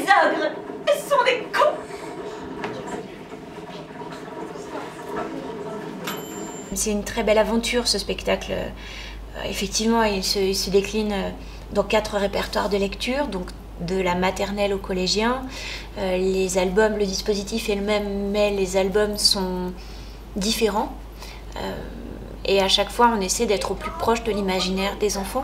ogres. Ils sont des cons. C'est une très belle aventure, ce spectacle. Effectivement, il se décline dans 4 répertoires de lecture, donc de la maternelle au collégien. Les albums, le dispositif est le même, mais les albums sont différents. Et à chaque fois, on essaie d'être au plus proche de l'imaginaire des enfants.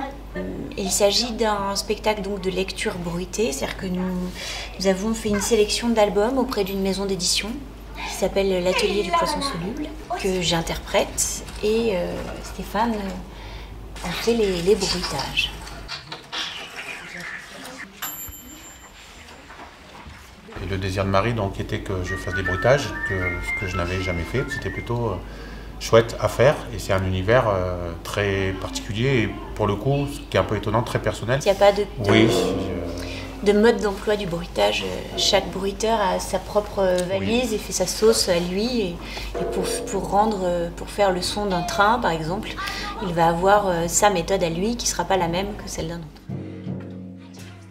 Il s'agit d'un spectacle donc de lecture bruitée, c'est-à-dire que nous avons fait une sélection d'albums auprès d'une maison d'édition qui s'appelle l'Atelier du Poisson Soluble, que j'interprète, et Stéphane en fait les bruitages. Et le désir de Marie donc, était que je fasse des bruitages, ce que je n'avais jamais fait. C'était plutôt chouette à faire, et c'est un univers très particulier, et pour le coup, ce qui est un peu étonnant, très personnel. Il n'y a pas oui, de mode d'emploi du bruitage. Chaque bruiteur a sa propre valise et fait sa sauce à lui. Et pour faire le son d'un train, par exemple, il va avoir sa méthode à lui qui ne sera pas la même que celle d'un autre.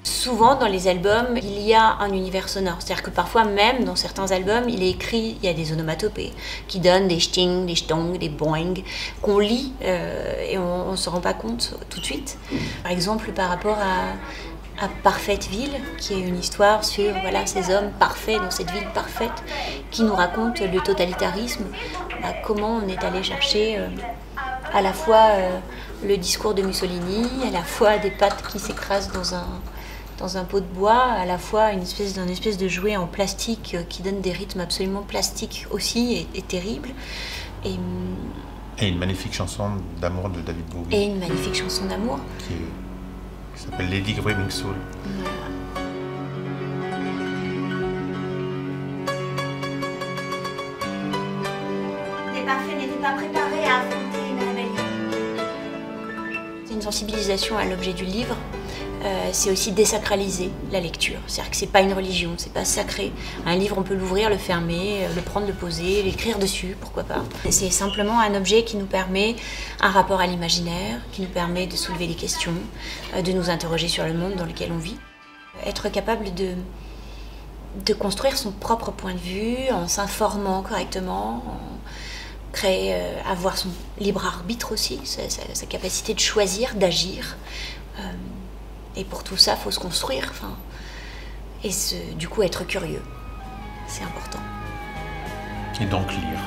Souvent, dans les albums, il y a un univers sonore. C'est-à-dire que parfois, même dans certains albums, il est écrit, il y a des onomatopées qui donnent des sting, des stong, des boing, qu'on lit et on ne se rend pas compte tout de suite. Par exemple, par rapport à Parfaite Ville, qui est une histoire sur voilà, ces hommes parfaits dans cette ville parfaite, qui nous raconte le totalitarisme, comment on est allé chercher à la fois le discours de Mussolini, à la fois des pattes qui s'écrasent dans un pot de bois, à la fois une espèce de jouet en plastique qui donne des rythmes absolument plastiques aussi et terribles. Et une magnifique chanson d'amour de David Bowie. Et une magnifique chanson d'amour. Qui s'appelle Lady Graving Soul. Voilà. Les parfaits n'étaient pas préparés à affronter une rébellion. C'est une sensibilisation à l'objet du livre. C'est aussi désacraliser la lecture. C'est-à-dire que c'est pas une religion, c'est pas sacré. Un livre, on peut l'ouvrir, le fermer, le prendre, le poser, l'écrire dessus, pourquoi pas. C'est simplement un objet qui nous permet un rapport à l'imaginaire, qui nous permet de soulever des questions, de nous interroger sur le monde dans lequel on vit. Être capable de construire son propre point de vue en s'informant correctement, avoir son libre arbitre aussi, sa capacité de choisir, d'agir. Et pour tout ça, il faut se construire, et du coup être curieux. C'est important. Et donc lire.